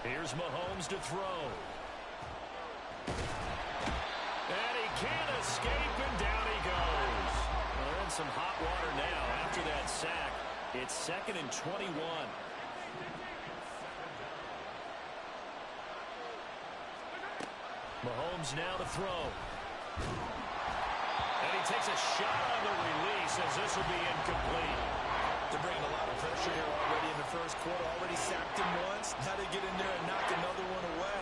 Here's Mahomes to throw. And he can't escape, and down he goes. Well, they're in some hot water now after that sack. It's 2nd and 21. Mahomes now to throw. And he takes a shot on the release as this will be incomplete. They're bringing a lot of pressure here already in the first quarter. Already sacked him once. Now they get in there and knock another one away.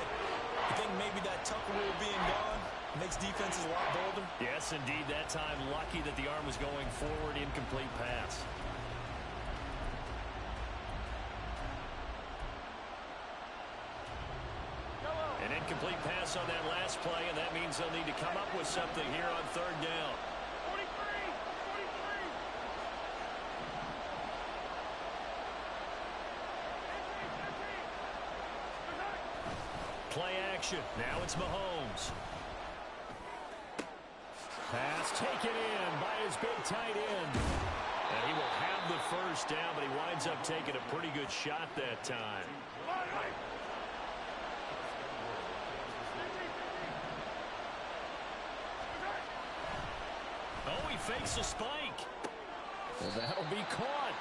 I think maybe that Tucker rule being gone makes defenses a lot bolder. Yes, indeed. That time, lucky that the arm was going forward. Incomplete pass. An incomplete pass on that last play, and that means they'll need to come up with something here on 3rd down. 43. Play action. Now it's Mahomes. Pass taken in by his big tight end. And he will have the first down, but he winds up taking a pretty good shot that time. Oh, he fakes a spike. And that'll be caught.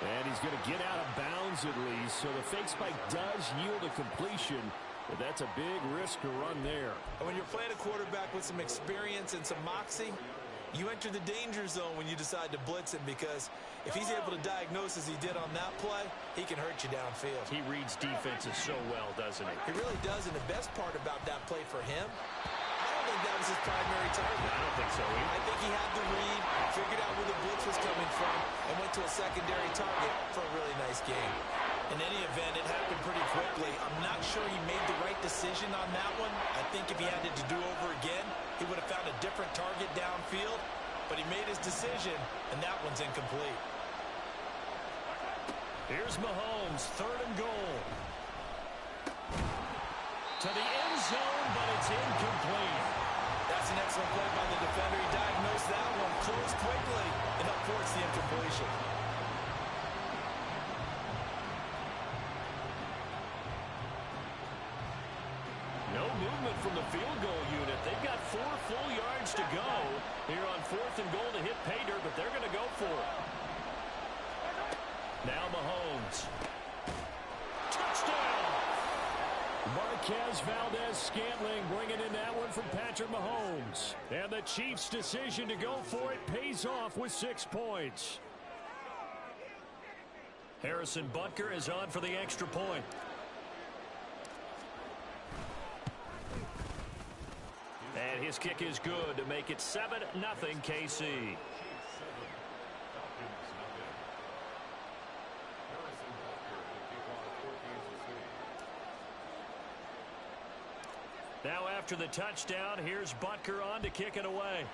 And he's going to get out of bounds at least. So the fake spike does yield a completion. But that's a big risk to run there. And when you're playing a quarterback with some experience and some moxie, you enter the danger zone when you decide to blitz him, because if he's able to diagnose as he did on that play, he can hurt you downfield. He reads defenses so well, doesn't he? He really does, and the best part about that play for him, I don't think that was his primary target. I don't think so either. I think he had the read, figured out where the blitz was coming from, and went to a secondary target for a really nice game. In any event, it happened pretty quickly. I'm not sure he made the right decision on that one. I think if he had it to do over again, he would have found a different target downfield. But he made his decision, and that one's incomplete. Here's Mahomes, 3rd and goal. To the end zone, but it's incomplete. That's an excellent play by the defender. He diagnosed that one, closed quickly, and up forced the incompletion. No movement from the field goal unit. They've got 4 full yards to go here on 4th and goal to hit pay dirt, but they're going to go for it. Now Mahomes. Touchdown! Marquez Valdez-Scantling bringing in that one from Patrick Mahomes. And the Chiefs' decision to go for it pays off with 6 points. Harrison Butker is on for the extra point. And his kick is good to make it 7-0 KC. Now after the touchdown, here's Butker on to kick it away.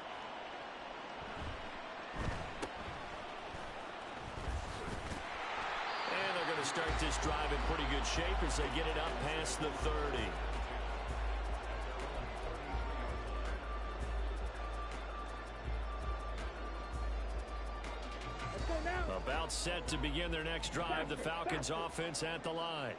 And they're going to start this drive in pretty good shape as they get it up past the 30. About set to begin their next drive. The Falcons offense at the line.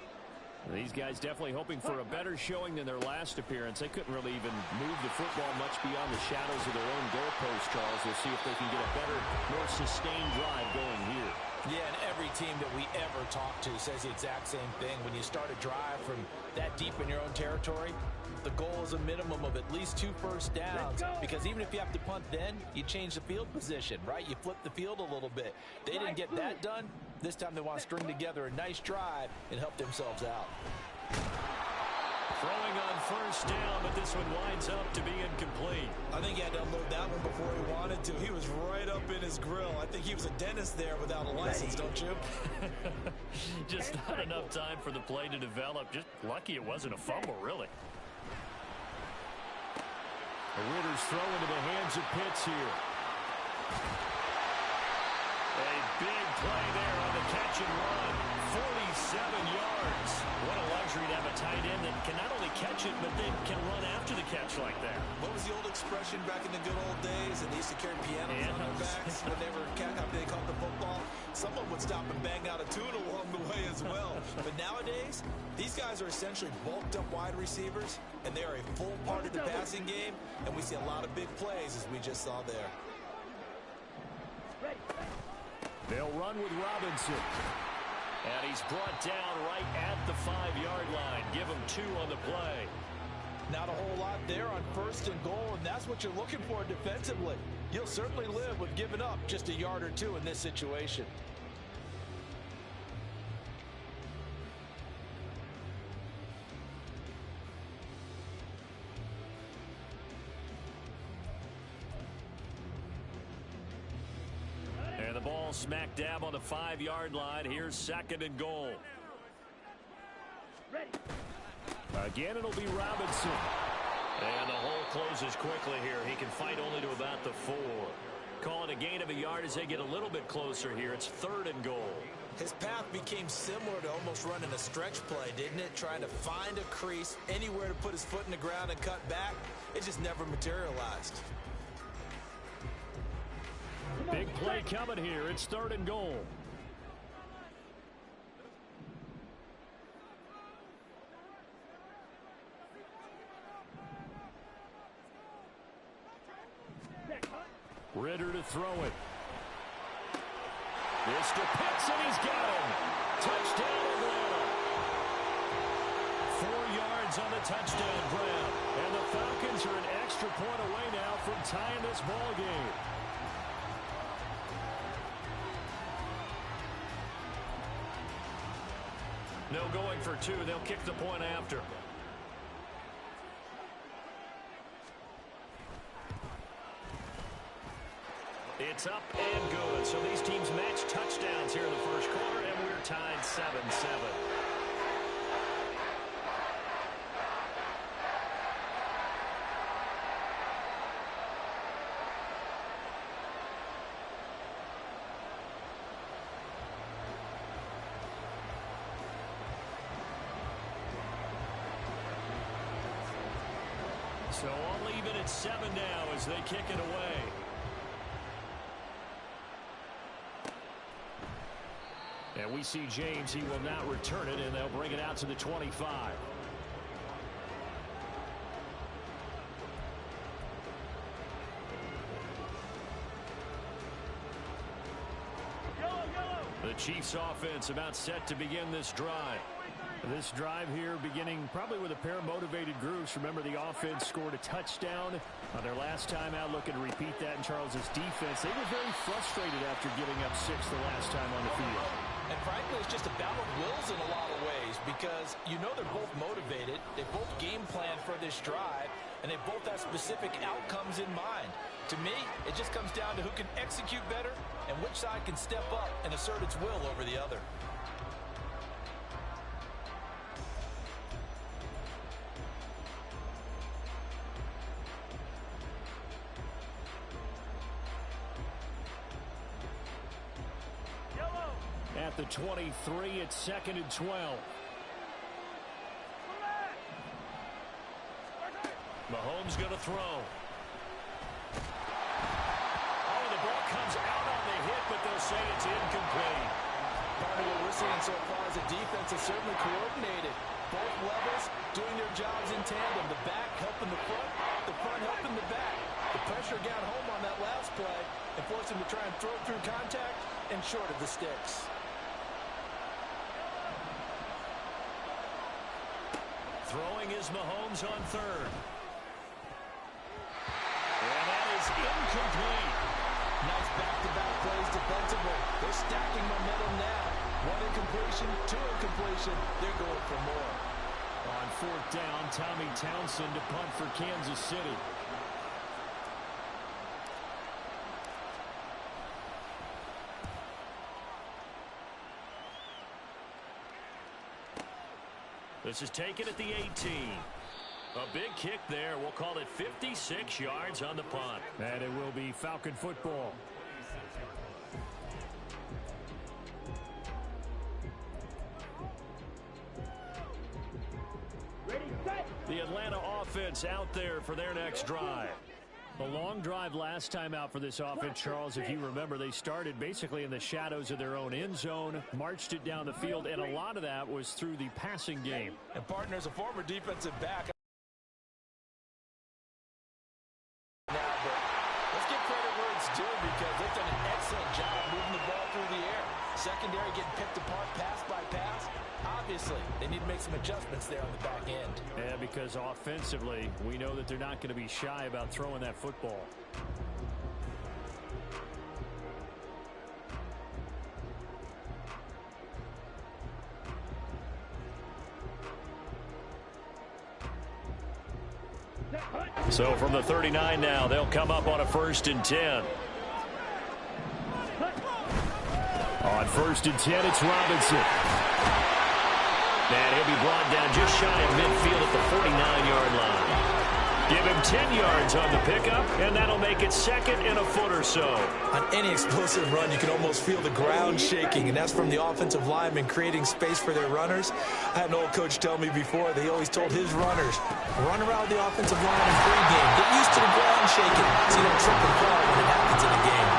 These guys definitely hoping for a better showing than their last appearance. They couldn't really even move the football much beyond the shadows of their own goalpost, Charles. We'll see if they can get a better, more sustained drive going here. Yeah, and every team that we ever talk to says the exact same thing. When you start a drive from that deep in your own territory, the goal is a minimum of at least 2 first downs, because even if you have to punt then, you change the field position, right? You flip the field a little bit. They didn't get that done. This time they want to string together a nice drive and help themselves out. Throwing on first down, but this one winds up to be incomplete. I think he had to unload that one before he wanted to. He was right up in his grill. I think he was a dentist there without a license, don't you? Just not enough time for the play to develop. Just lucky it wasn't a fumble, really. The Ritter's throw into the hands of Pitts here. A big play there on the catch and run. 47 yards. What a luxury luxury to have a tight end that can not only catch it, but then can run after the catch like that. What was the old expression back in the good old days? And they used to carry pianos on their backs when they were they caught the football. Someone would stop and bang out a tune along the way as well. But nowadays, these guys are essentially bulked up wide receivers, and they are a full part of the passing game, and we see a lot of big plays as we just saw there. They'll run with Robinson. And he's brought down right at the 5-yard line. Give him 2 on the play. Not a whole lot there on 1st and goal, and that's what you're looking for defensively. You'll certainly live with giving up just a yard or 2 in this situation. And the ball smack dab on the 5-yard line. Here's 2nd and goal. Again, it'll be Robinson. And the hole closes quickly here. He can fight only to about the 4. Calling a gain of a yard as they get a little bit closer here. It's 3rd and goal. His path became similar to almost running a stretch play, didn't it? Trying to find a crease, anywhere to put his foot in the ground and cut back. It just never materialized. Big play coming here. It's 3rd and goal. Ritter to throw it. This to Pitts, and he's got him. Touchdown, Atlanta. 4 yards on the touchdown grab. And the Falcons are an extra point away now from tying this ball game. No going for 2. They'll kick the point after. It's up and good. So these teams match touchdowns here in the first quarter, and we're tied 7-7. So all even at 7 now as they kick it away. And we see James. He will not return it, and they'll bring it out to the 25. The Chiefs offense about set to begin this drive. This drive here beginning probably with a pair of motivated groups. Remember, the offense scored a touchdown on their last time out. Looking to repeat that in Charles's defense. They were very frustrated after giving up 6 the last time on the field. And frankly, it's just a battle of wills in a lot of ways because you know they're both motivated. They both game plan for this drive, and they both have specific outcomes in mind. To me, it just comes down to who can execute better and which side can step up and assert its will over the other. At the 23, it's 2nd and 12. Mahomes going to throw. Oh, the ball comes out on the hit, but they'll say it's incomplete. Part of what we're seeing so far is the defense is certainly coordinated. Both levels doing their jobs in tandem. The back helping the front helping the back. The pressure got home on that last play and forced him to try and throw through contact and short of the sticks. Throwing is Mahomes on 3rd. And that is incomplete. Nice back-to-back plays defensively. They're stacking momentum now. 1 incompletion, 2 incompletion. They're going for more. On 4th down, Tommy Townsend to punt for Kansas City. This is taken at the 18. A big kick there. We'll call it 56 yards on the punt. And it will be Falcon football. The Atlanta offense out there for their next drive. A long drive last time out for this offense, Charles. If you remember, they started basically in the shadows of their own end zone, marched it down the field, and a lot of that was through the passing game. And partners, a former defensive back. Now, but let's give credit where it's due because they've done an excellent job moving the ball through the air. Secondary getting picked apart pass by pass. Obviously, they need to make some adjustments there on the back end. Yeah, because offensively, we know that they're not going to be shy about throwing that football. So from the 39 now, they'll come up on a 1st and 10. On 1st and 10, it's Robinson. And he'll be brought down just shy of midfield at the 49-yard line. Give him 10 yards on the pickup, and that'll make it 2nd and a foot or so. On any explosive run, you can almost feel the ground shaking, and that's from the offensive linemen creating space for their runners. I had an old coach tell me before, they always told his runners, run around the offensive line in pregame. Get used to the ground shaking so you don't trip and fall when it happens in the game.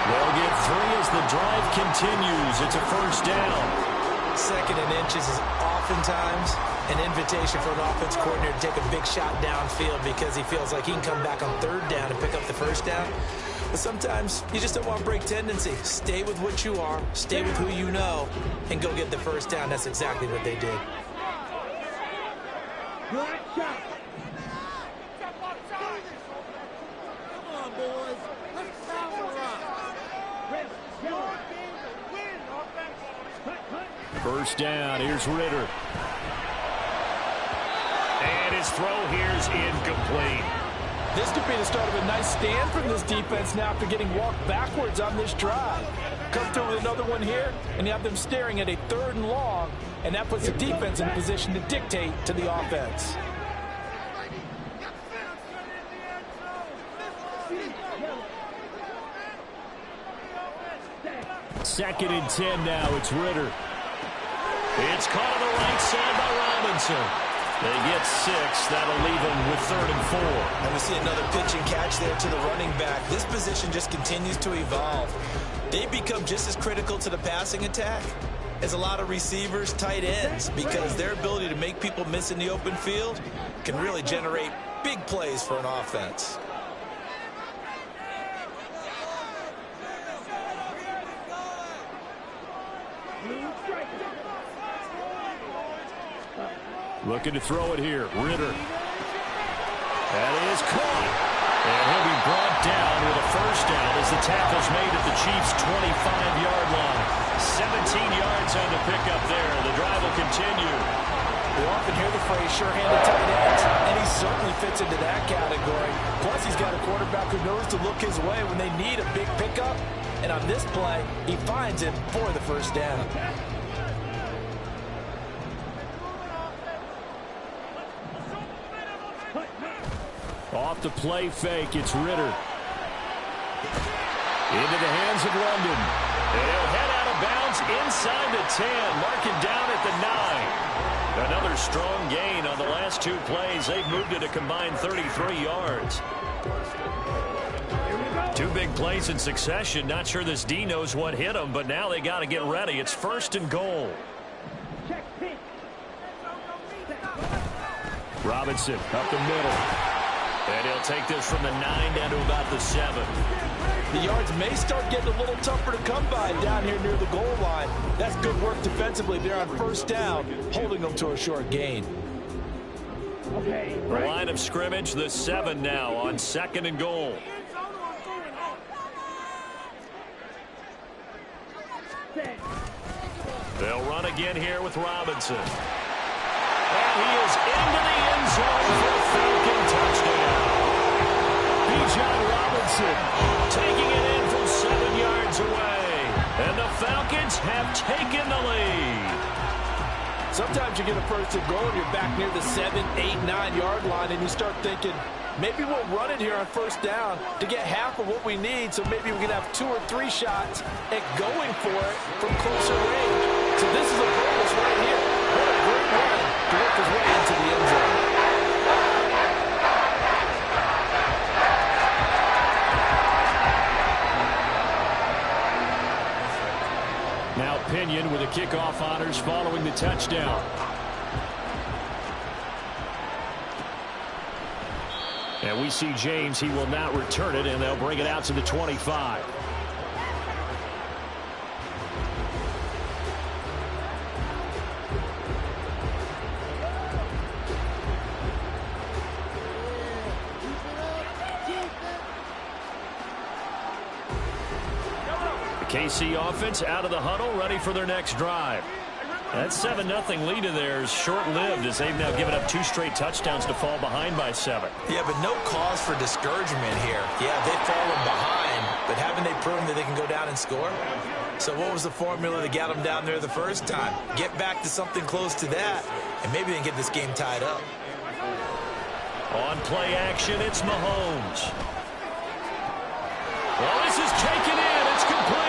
They'll get 3 as the drive continues. It's a 1st down. 2nd and inches is oftentimes an invitation for an offense coordinator to take a big shot downfield because he feels like he can come back on 3rd down and pick up the 1st down. But sometimes you just don't want to break tendency. Stay with what you are, stay with who you know, and go get the 1st down. That's exactly what they did. Good shot. Come on, boys. Let's power up. 1st down. Here's Ritter. And his throw here's incomplete. This could be the start of a nice stand from this defense now after getting walked backwards on this drive. Come through with another one here, and you have them staring at a 3rd and long, and that puts the defense in position to dictate to the offense. Second and 10 now. It's Ritter. It's caught on the right side by Robinson. They get 6. That'll leave them with 3rd and 4. And we see another pitch and catch there to the running back. This position just continues to evolve. They become just as critical to the passing attack as a lot of receivers, tight ends, because their ability to make people miss in the open field can really generate big plays for an offense. Looking to throw it here. Ritter. That is caught. And he'll be brought down with a 1st down as the tackle's made at the Chiefs' 25-yard line. 17 yards on the pickup there. The drive will continue. We often hear the phrase sure-handed tight ends, and he certainly fits into that category. Plus, he's got a quarterback who knows to look his way when they need a big pickup. And on this play, he finds him for the 1st down. Off the play fake, it's Ritter. Into the hands of London. And he'll head out of bounds inside the 10, marking down at the 9. Another strong gain on the last 2 plays. They've moved it a combined 33 yards. 2 big plays in succession. Not sure this D knows what hit them, but now they got to get ready. It's 1st and goal. Robinson up the middle. And he'll take this from the 9 down to about the 7. The yards may start getting a little tougher to come by down here near the goal line. That's good work defensively there on 1st down, holding them to a short gain. The line of scrimmage, the 7 now on 2nd and goal. They'll run again here with Robinson. And he is into the end zone for a Falcon touchdown. Bijan Robinson taking it in from 7 yards away. And the Falcons have taken the lead. Sometimes you get a 1st and goal and you're back near the 7, 8, 9-yard line, and you start thinking, maybe we'll run it here on 1st down to get half of what we need, so maybe we can have 2 or 3 shots at going for it from closer range. So this is a bonus right here. What a great run to work his way into the end zone. And we see James. He will not return it, and they'll bring it out to the 25. KC offense out of the huddle, ready for their next drive. That 7-0 lead of theirs short-lived as they've now given up 2 straight touchdowns to fall behind by 7. Yeah, but no cause for discouragement here. Yeah, they've fallen behind, but haven't they proven that they can go down and score? So what was the formula that got them down there the first time? Get back to something close to that, and maybe they can get this game tied up. On play action, it's Mahomes. Well, this is taken in. It's complete.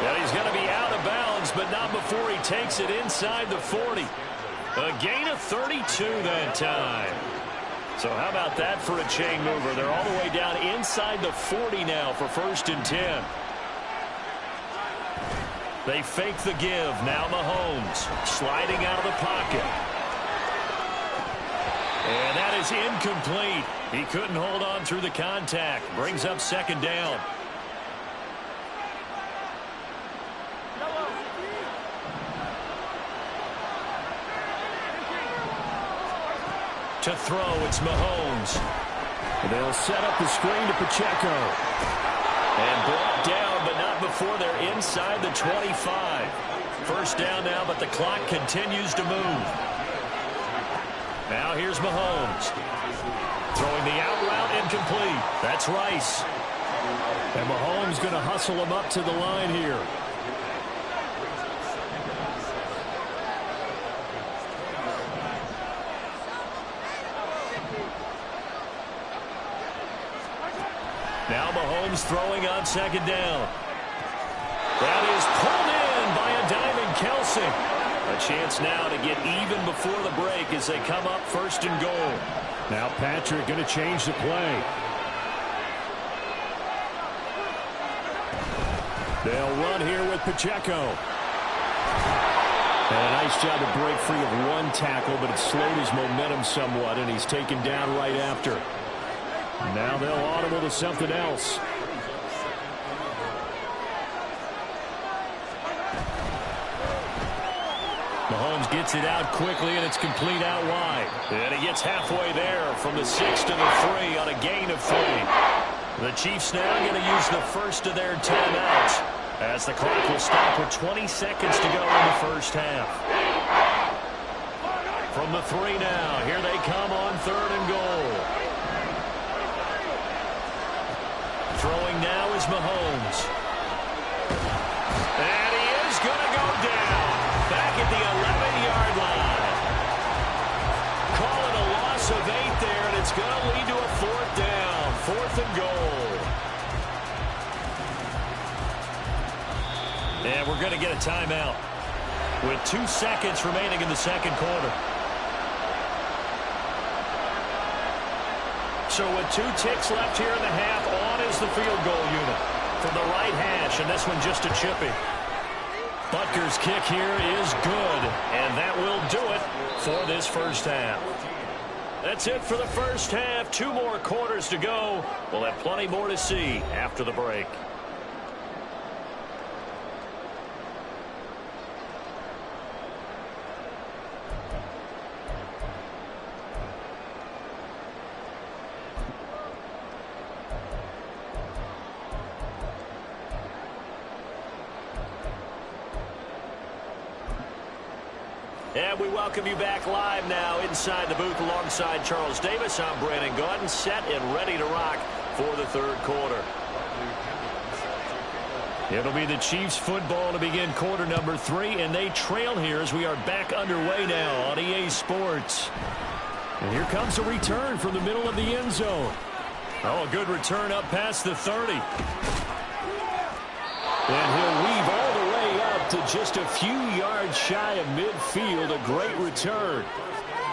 And he's going to be out of bounds, but not before he takes it inside the 40. A gain of 32 that time. So how about that for a chain mover? They're all the way down inside the 40 now for 1st and 10. They fake the give. Now Mahomes sliding out of the pocket. And that is incomplete. He couldn't hold on through the contact. Brings up 2nd down. To throw, it's Mahomes. They'll set up the screen to Pacheco. And brought down, but not before they're inside the 25. 1st down now, but the clock continues to move. Now here's Mahomes. Throwing the out route incomplete. That's Rice. And Mahomes going to hustle him up to the line here. Now Mahomes throwing on 2nd down. That is pulled in by a diving Kelsey. A chance now to get even before the break as they come up 1st and goal. Now Patrick going to change the play. They'll run here with Pacheco. And a nice job to break free of 1 tackle, but it slowed his momentum somewhat, and he's taken down right after. Now they'll audible to something else. Mahomes gets it out quickly, and it's complete out wide. And he gets halfway there from the 6 to the 3 on a gain of 3. The Chiefs now going to use the first of their timeouts as the clock will stop with 20 seconds to go in the 1st half. From the 3 now, here they come on 3rd and goal. Throwing now is Mahomes. And he is going to go down. Back at the 11-yard line. Call it a loss of 8 there, and it's going to lead to a 4th down. 4th and goal. And we're going to get a timeout with 2 seconds remaining in the 2nd quarter. So with 2 ticks left here in the half, on is the field goal unit from the right hash, and this one just a chippy. Butker's kick here is good, and that will do it for this 1st half. That's it for the 1st half. 2 more quarters to go. We'll have plenty more to see after the break. And we welcome you back live now inside the booth alongside Charles Davis. I'm Brandon Gaudin, set and ready to rock for the 3rd quarter. It'll be the Chiefs football to begin quarter number 3, and they trail here as we are back underway now on EA Sports. And here comes a return from the middle of the end zone. Oh, a good return up past the 30. And he'll weave all the way up to just a few yards shy of midfield. A great return.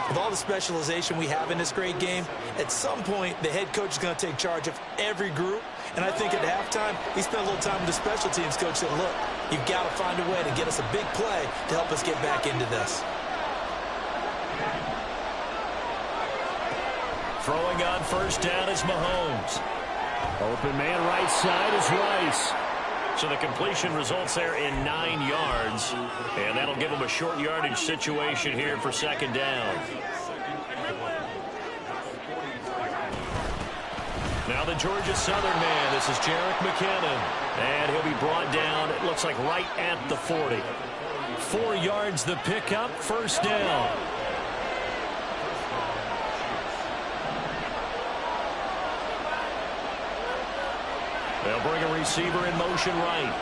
With all the specialization we have in this great game, at some point the head coach is going to take charge of every group. And I think at halftime, he spent a little time with the special teams coach said, look, you've got to find a way to get us a big play to help us get back into this. Throwing on first down is Mahomes. Open man right side is Rice. So the completion results there in 9 yards. And that'll give them a short yardage situation here for second down. Now the Georgia Southern man. This is Jerick McKinnon. And he'll be brought down, it looks like right at the 40. 4 yards the pickup, first down. They'll bring a receiver in motion right.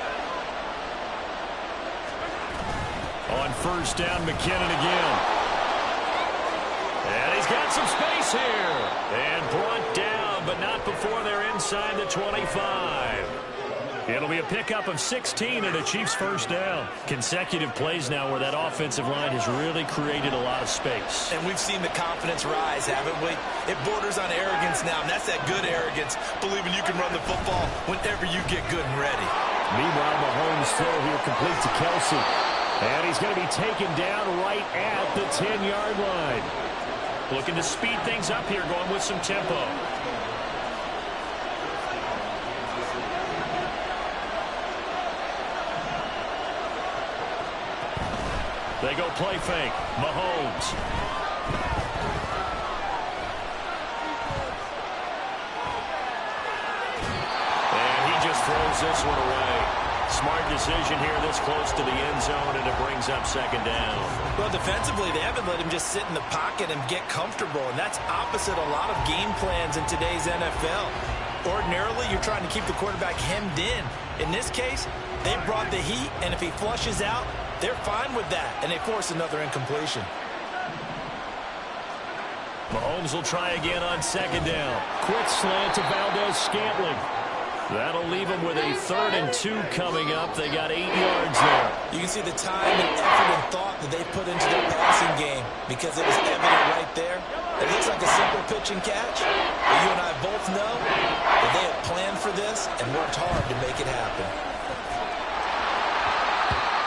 On first down, McKinnon again. And he's got some space here. And brought down, but not before they're inside the 25. It'll be a pickup of 16 and a Chiefs first down. Consecutive plays now where that offensive line has really created a lot of space. And we've seen the confidence rise, haven't we? It borders on arrogance now, and that's that good arrogance, believing you can run the football whenever you get good and ready. Meanwhile, Mahomes throw here complete to Kelsey. And he's going to be taken down right at the 10-yard line. Looking to speed things up here, going with some tempo. They go play fake. Mahomes. And he just throws this one away. Smart decision here this close to the end zone, and it brings up second down. Well, defensively, they haven't let him just sit in the pocket and get comfortable, and that's opposite a lot of game plans in today's NFL. Ordinarily, you're trying to keep the quarterback hemmed in. In this case, they brought the heat, and if he flushes out, they're fine with that, and they force another incompletion. Mahomes will try again on second down. Quick slant to Valdez-Scantling. That'll leave them with a 3rd and 2 coming up. They got 8 yards there. You can see the time and effort and thought that they put into their passing game because it was evident right there. It looks like a simple pitch and catch, but you and I both know that they have planned for this and worked hard to make it happen.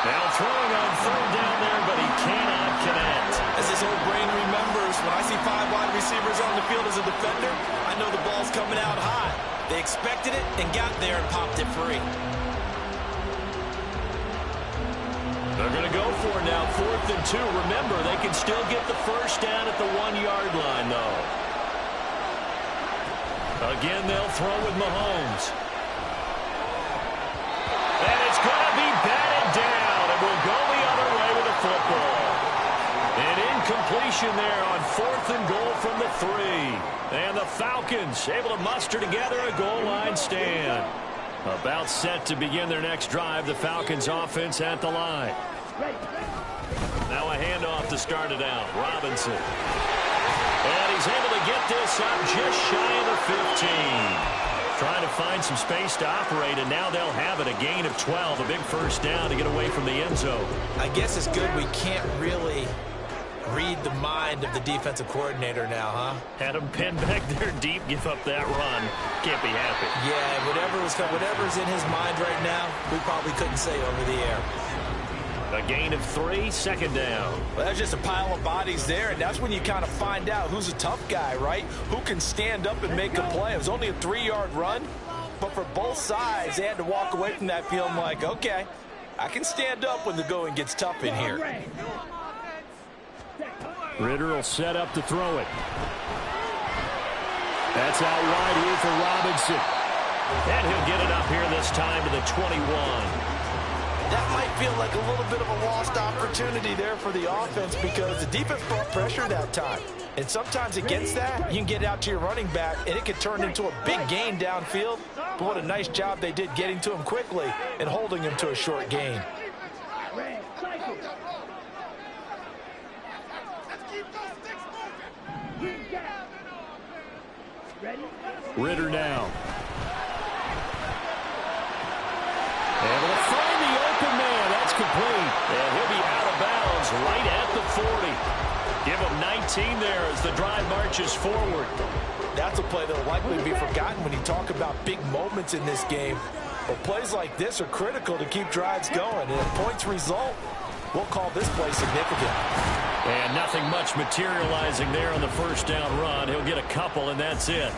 Now throwing on 3rd down there, but he cannot connect. As his old brain remembers, when I see 5 wide receivers on the field as a defender, I know the ball's coming out high. They expected it and got there and popped it free. They're going to go for it now, 4th and 2. Remember, they can still get the first down at the 1-yard line, though. Again, they'll throw with Mahomes. And it's going to be batted down, and we'll go the other way with the football. An incompletion there on 4th and goal from the 3. And the Falcons able to muster together a goal line stand. About set to begin their next drive, the Falcons offense at the line. Now a handoff to start it out. Robinson. And he's able to get this up just shy of the 15. Trying to find some space to operate, and now they'll have it. A gain of 12, a big first down to get away from the end zone. I guess it's good we can't really read the mind of the defensive coordinator now, huh? Had him pinned back there deep, give up that run. Can't be happy. Yeah, whatever's in his mind right now, we probably couldn't say over the air. A gain of 3, second down. Well, that's just a pile of bodies there, and that's when you kind of find out who's a tough guy, right? Who can stand up and make a play. It was only a 3-yard run, but for both sides, they had to walk away from that feeling like, okay, I can stand up when the going gets tough in here. Ritter will set up to throw it. That's out wide here for Robinson. And he'll get it up here this time to the 21. That might feel like a little bit of a lost opportunity there for the offense because the defense brought pressure that time. And sometimes against that, you can get out to your running back, and it could turn into a big gain downfield. But what a nice job they did getting to him quickly and holding him to a short gain. Ritter now. Able to find the open man. That's complete. And he'll be out of bounds right at the 40. Give him 19 there as the drive marches forward. That's a play that will likely be forgotten when you talk about big moments in this game. But plays like this are critical to keep drives going. And if points result, we'll call this play significant. And nothing much materializing there on the first down run. He'll get a couple, and that's it.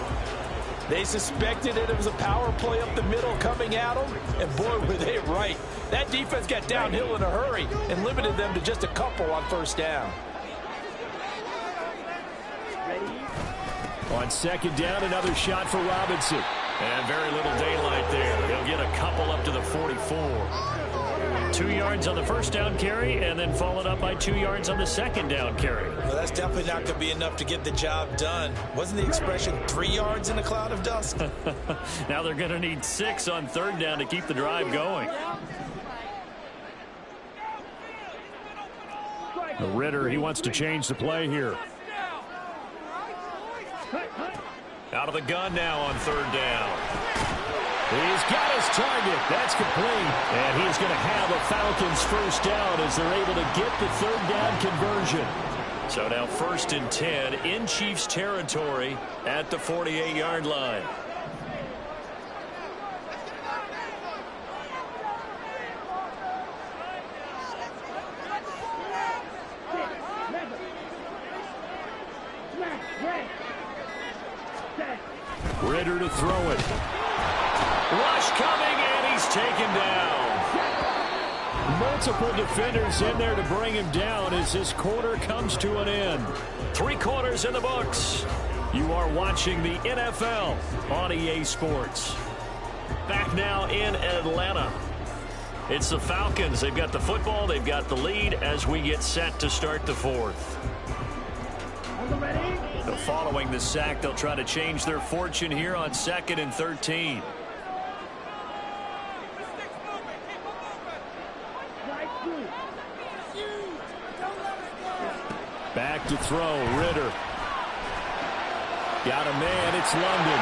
They suspected it was a power play up the middle coming at them, and boy, were they right. That defense got downhill in a hurry and limited them to just a couple on first down. On second down, another shot for Robinson. And very little daylight there. He'll get a couple up to the 44. 2 yards on the first down carry, and then followed up by 2 yards on the second down carry. Well, that's definitely not going to be enough to get the job done. Wasn't the expression 3 yards in a cloud of dust? Now they're going to need 6 on third down to keep the drive going. Ritter, he wants to change the play here. Out of the gun now on third down. He's got his target. That's complete. And he's going to have a Falcons first down as they're able to get the third down conversion. So now 1st and 10 in Chiefs territory at the 48-yard line. Ritter to throw it. Rush coming, and he's taken down. Multiple defenders in there to bring him down as this quarter comes to an end. 3 quarters in the books. You are watching the NFL on EA Sports. Back now in Atlanta. It's the Falcons. They've got the football. They've got the lead as we get set to start the 4th. Following the sack, they'll try to change their fortune here on 2nd and 13. Back to throw, Ritter. Got a man, it's London.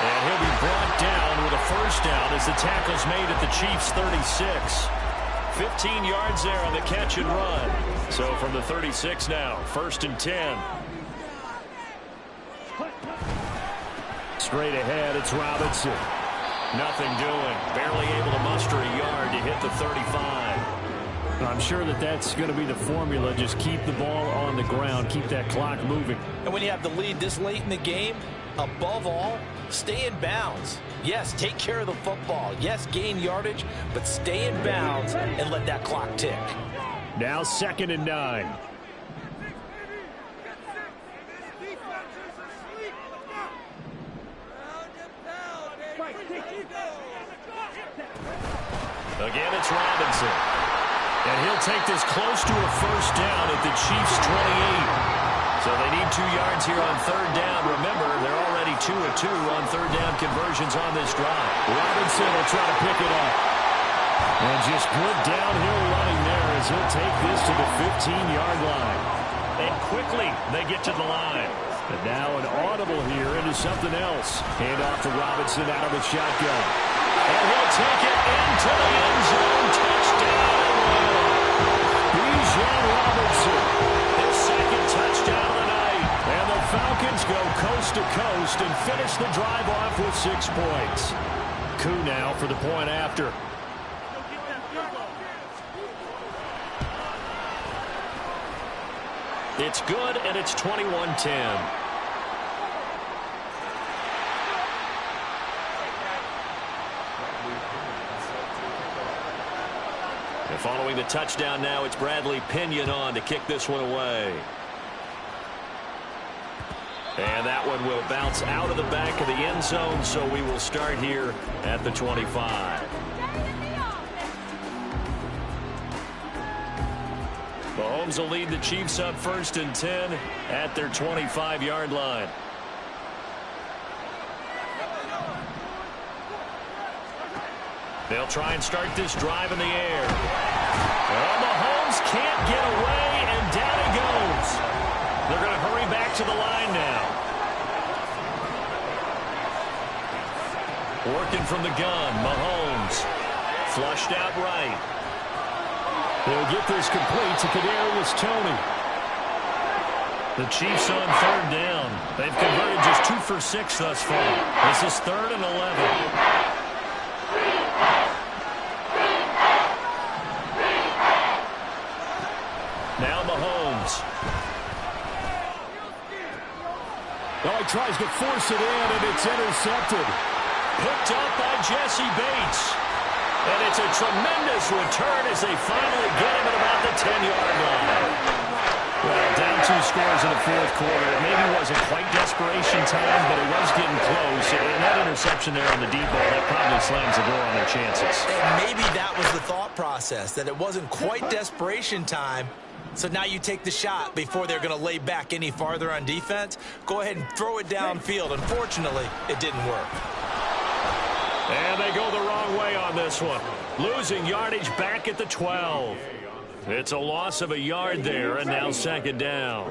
And he'll be brought down with a first down as the tackle's made at the Chiefs' 36. 15 yards there on the catch and run. So from the 36 now, 1st and 10. Straight ahead, it's Robinson. Nothing doing. Barely able to muster a yard to hit the 35. I'm sure that's going to be the formula. Just keep the ball on the ground. Keep that clock moving. And when you have the lead this late in the game, above all, stay in bounds. Yes, take care of the football. Yes, gain yardage, but stay in bounds and let that clock tick. Now 2nd and 9. Again, it's Robinson. And he'll take this close to a first down at the Chiefs' 28. So they need 2 yards here on third down. Remember, they're already 2 of 2 on third down conversions on this drive. Robinson will try to pick it up. And just good downhill running there as he'll take this to the 15-yard line. And quickly they get to the line. And now an audible here into something else. Hand off to Robinson out of the shotgun. And he'll take it into the end zone. Touchdown, Atlanta. Bijan Robinson. His 2nd touchdown of the night. And the Falcons go coast to coast and finish the drive off with 6 points. Koo now for the point after. It's good, and it's 21-10. And following the touchdown now, it's Bradley Pinion on to kick this one away. And that one will bounce out of the back of the end zone, so we will start here at the 25. Mahomes will lead the Chiefs up 1st and 10 at their 25-yard line. They'll try and start this drive in the air. Well, Mahomes can't get away, and down he goes. They're going to hurry back to the line now. Working from the gun, Mahomes. Flushed out right. They'll get this complete to Kadarius Toney. The Chiefs on third down. They've converted just 2 for 6 thus far. This is 3rd and 11. Now Mahomes. Oh, he tries to force it in, and it's intercepted. Picked up by Jesse Bates. And it's a tremendous return as they finally get him at about the 10-yard line. Well, down 2 scores in the fourth quarter. It maybe wasn't quite desperation time, but it was getting close. And that interception there on the deep ball, that probably slams the door on their chances. And maybe that was the thought process, that it wasn't quite desperation time. So now you take the shot before they're going to lay back any farther on defense. Go ahead and throw it downfield. Unfortunately, it didn't work. And they go the wrong way on this one. Losing yardage back at the 12. It's a loss of a yard there, and now second down.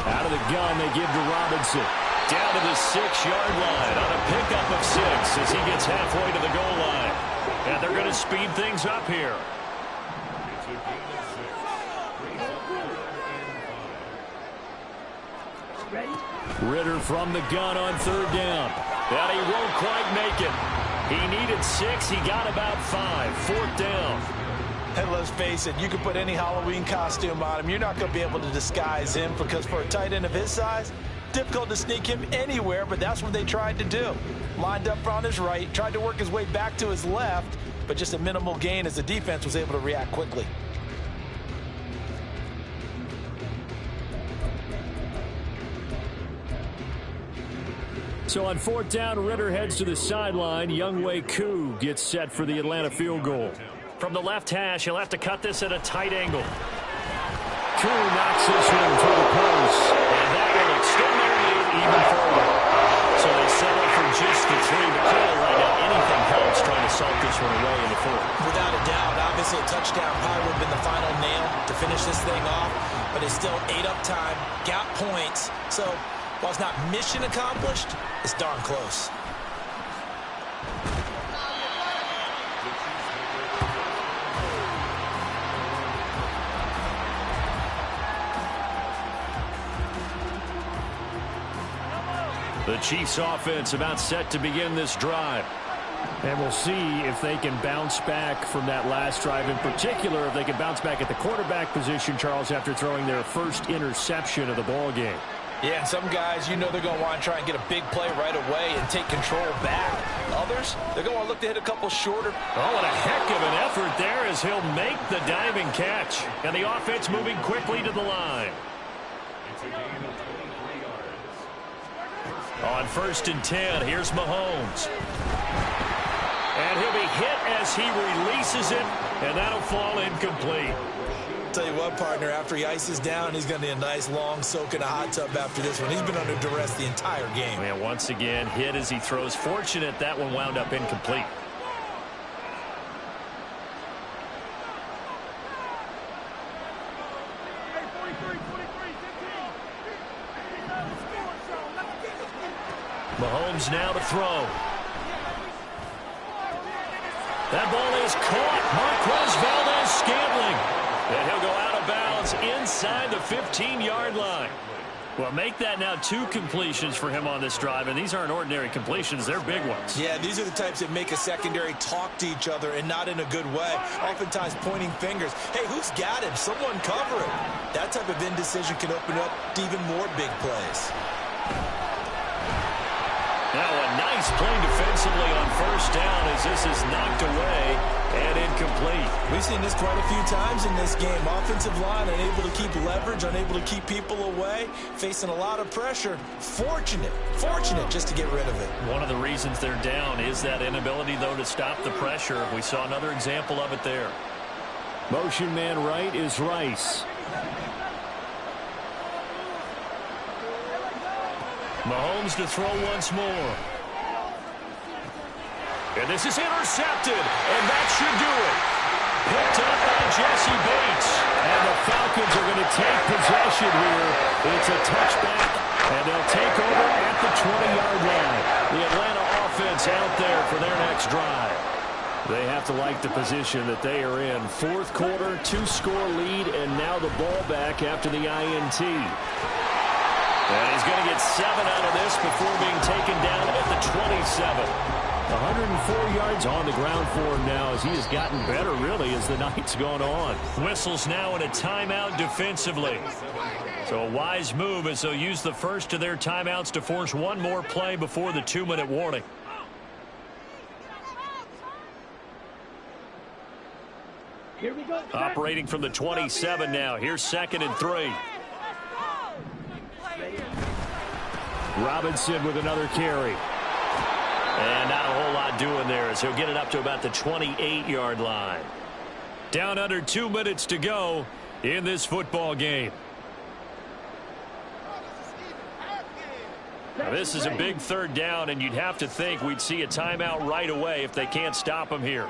Out of the gun, they give to Robinson. Down to the 6-yard line on a pickup of 6 as he gets halfway to the goal line. And they're going to speed things up here. Ritter from the gun on third down. And he won't quite make it. He needed 6. He got about 5. Fourth down. And let's face it, you can put any Halloween costume on him. You're not going to be able to disguise him because for a tight end of his size, difficult to sneak him anywhere, but that's what they tried to do. Lined up on his right, tried to work his way back to his left, but just a minimal gain as the defense was able to react quickly. So on fourth down, Ritter heads to the sideline. Younghoe Koo gets set for the Atlanta field goal. From the left hash, he'll have to cut this at a tight angle. Koo knocks this one to the post, and that will extend their lead even further. So they settle for just the 3, but clearly right now anything helps trying to salt this one away in the fourth. Without a doubt, obviously a touchdown probably would have been the final nail to finish this thing off, but it's still ate up time, got points, so while it's not mission accomplished, it's darn close. The Chiefs offense about set to begin this drive. And we'll see if they can bounce back from that last drive. In particular, if they can bounce back at the quarterback position, Charles, after throwing their first interception of the ball game. Yeah, and some guys, you know they're going to want to try and get a big play right away and take control back. Others, they're going to want to look to hit a couple shorter. Oh, and a heck of an effort there as he'll make the diving catch. And the offense moving quickly to the line. On 1st and 10, here's Mahomes. And he'll be hit as he releases it, and that'll fall incomplete. Tell you what, partner, after he ices down, he's going to need a nice long soak in a hot tub after this one. He's been under duress the entire game. And once again, hit as he throws. Fortunate that one wound up incomplete. Mahomes now to throw. That ball is caught. Marquez Valdes-Scantling. And he'll go out of bounds inside the 15-yard line. Well, make that now 2 completions for him on this drive, and these aren't ordinary completions. They're big ones. Yeah, these are the types that make a secondary talk to each other and not in a good way. Oftentimes pointing fingers. Hey, who's got him? Someone cover him. That type of indecision can open up to even more big plays. Now a nice play defensively on 1st down as this is knocked away and incomplete. We've seen this quite a few times in this game. Offensive line unable to keep leverage, unable to keep people away, facing a lot of pressure. Fortunate just to get rid of it. One of the reasons they're down is that inability, though, to stop the pressure. We saw another example of it there. Motion man right is Rice. Mahomes to throw once more. And this is intercepted, and that should do it. Picked up by Jesse Bates. And the Falcons are going to take possession here. It's a touchback, and they'll take over at the 20-yard line. The Atlanta offense out there for their next drive. They have to like the position that they are in. Fourth quarter, 2-score lead, and now the ball back after the INT. And he's going to get 7 out of this before being taken down at the 27. 104 yards on the ground for him now as he has gotten better, really, as the night's gone on. Whistles now in a timeout defensively. So a wise move as they'll use the first of their timeouts to force one more play before the 2-minute warning. Here we go. Operating from the 27 now. Here's 2nd and 3. Robinson with another carry. And not a whole lot doing there as he'll get it up to about the 28-yard line. Down under 2 minutes to go in this football game. Now this is a big 3rd down, and you'd have to think we'd see a timeout right away if they can't stop him here.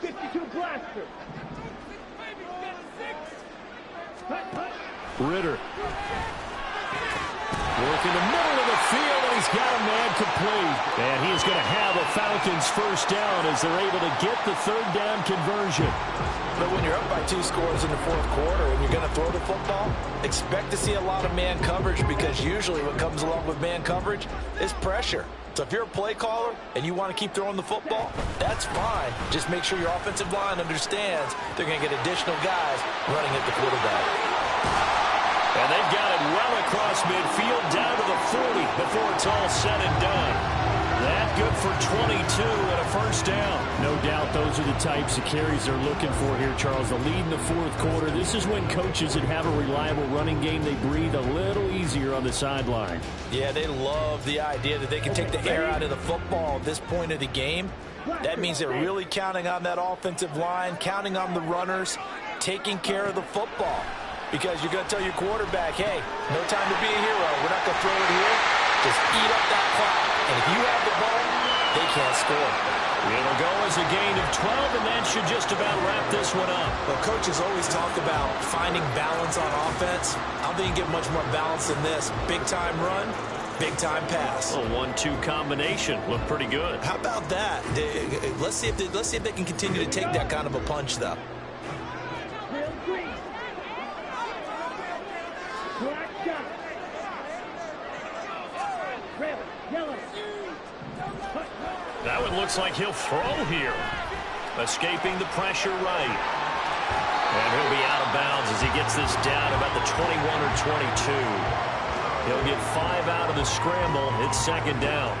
52 blaster. Ritter. Working the middle of the field, and he's got a man complete. And he's going to have a Falcons first down as they're able to get the 3rd down conversion. But when you're up by 2 scores in the 4th quarter and you're going to throw the football, expect to see a lot of man coverage, because usually what comes along with man coverage is pressure. So if you're a play caller and you want to keep throwing the football, that's fine. Just make sure your offensive line understands they're going to get additional guys running at the quarterback. And they've got it well across midfield down to the 40 before it's all said and done. That good for 22 and a first down. No doubt those are the types of carries they're looking for here, Charles. The lead in the 4th quarter. This is when coaches that have a reliable running game, they breathe a little easier on the sideline. Yeah, they love the idea that they can take the air out of the football at this point of the game. That means they're really counting on that offensive line, counting on the runners, taking care of the football. Because you're going to tell your quarterback, hey, no time to be a hero. We're not going to throw it here. Just eat up that clock. And if you have the ball, they can't score. It'll go as a gain of 12, and that should just about wrap this one up. Well, coaches always talk about finding balance on offense. I don't think you get much more balance than this. Big-time run, big-time pass. A 1-2 combination. Looked pretty good. How about that? Let's see if they can continue to take that kind of a punch, though. That one looks like he'll throw here. Escaping the pressure right. And he'll be out of bounds as he gets this down about the 21 or 22. He'll get 5 out of the scramble. It's 2nd down.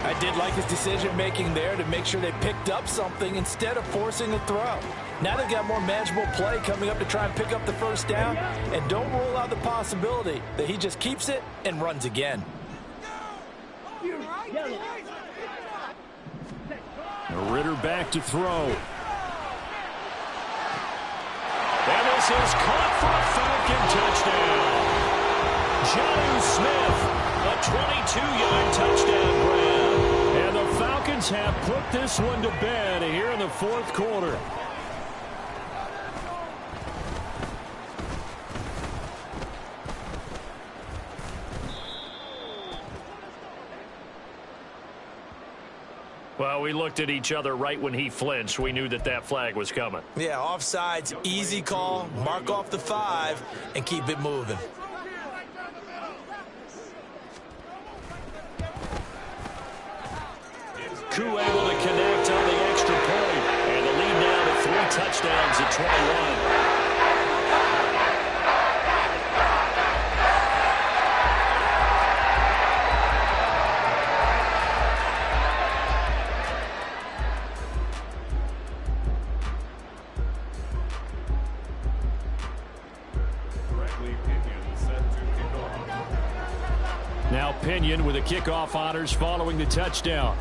I did like his decision-making there to make sure they picked up something instead of forcing a throw. Now they've got more manageable play coming up to try and pick up the first down. And don't rule out the possibility that he just keeps it and runs again. Ritter back to throw. And this is caught for a Falcon touchdown. Jonnu Smith, a 22-yard touchdown grab. And the Falcons have put this one to bed here in the 4th quarter. Well, we looked at each other right when he flinched. We knew that that flag was coming. Yeah, offsides, easy call, mark off the 5, and keep it moving. Koo able to connect on the extra point. And the lead now to 3 touchdowns at 21. Now Pinion with the kickoff honors following the touchdown.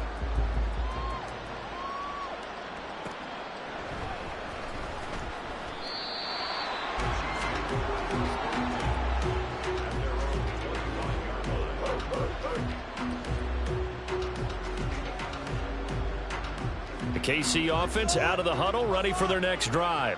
The KC offense out of the huddle, ready for their next drive.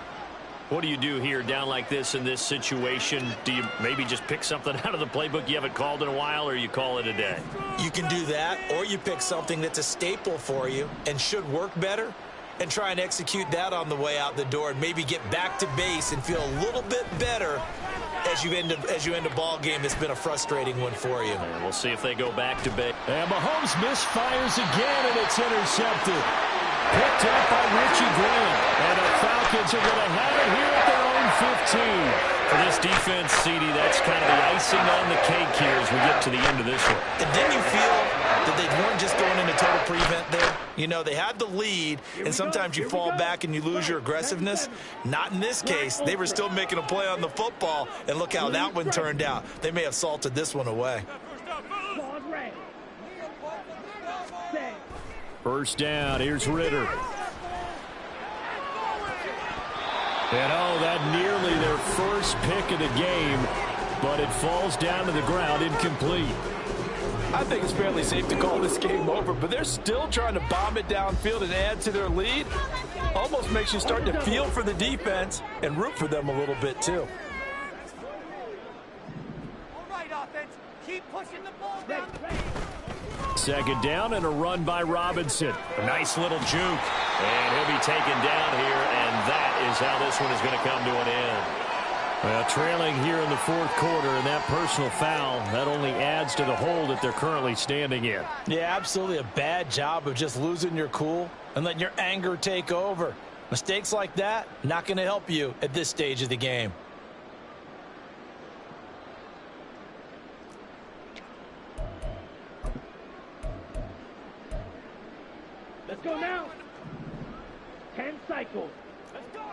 What do you do here down like this in this situation? Do you maybe just pick something out of the playbook you haven't called in a while, or you call it a day? You can do that, or you pick something that's a staple for you and should work better and try and execute that on the way out the door and maybe get back to base and feel a little bit better as you end a ball game, it's been a frustrating one for you. And we'll see if they go back to base. And Mahomes misfires again, and it's intercepted. Picked up by Richie Graham. And the Falcons are going to have it here at their own 15. For this defense, CD, that's kind of the icing on the cake here as we get to the end of this one. And didn't you feel that they weren't just going into total prevent there? You know, they had the lead, and sometimes you fall back and you lose your aggressiveness. Not in this case. They were still making a play on the football, and look how that one turned out. They may have salted this one away. First down, here's Ritter. And oh, that nearly their first pick of the game, but it falls down to the ground incomplete. I think it's fairly safe to call this game over, but they're still trying to bomb it downfield and add to their lead. Almost makes you start to feel for the defense and root for them a little bit too. All right, offense. Keep pushing the ball down. Second down and a run by Robinson. A nice little juke. And he'll be taken down here, and that is how this one is going to come to an end. Well, trailing here in the fourth quarter, and that personal foul, that only adds to the hole that they're currently standing in. Yeah, absolutely a bad job of just losing your cool and letting your anger take over. Mistakes like that, not going to help you at this stage of the game. Let's go now. 10 cycles. Let's go.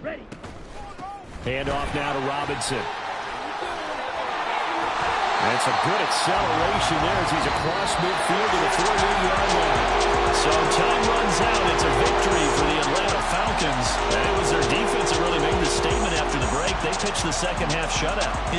Ready. Hand off now to Robinson. And it's a good acceleration there as he's across midfield to the 48-yard line. So time runs out. It's a victory for the Atlanta Falcons. And it was their defense that really made the statement after the break. They pitched the second half shutout.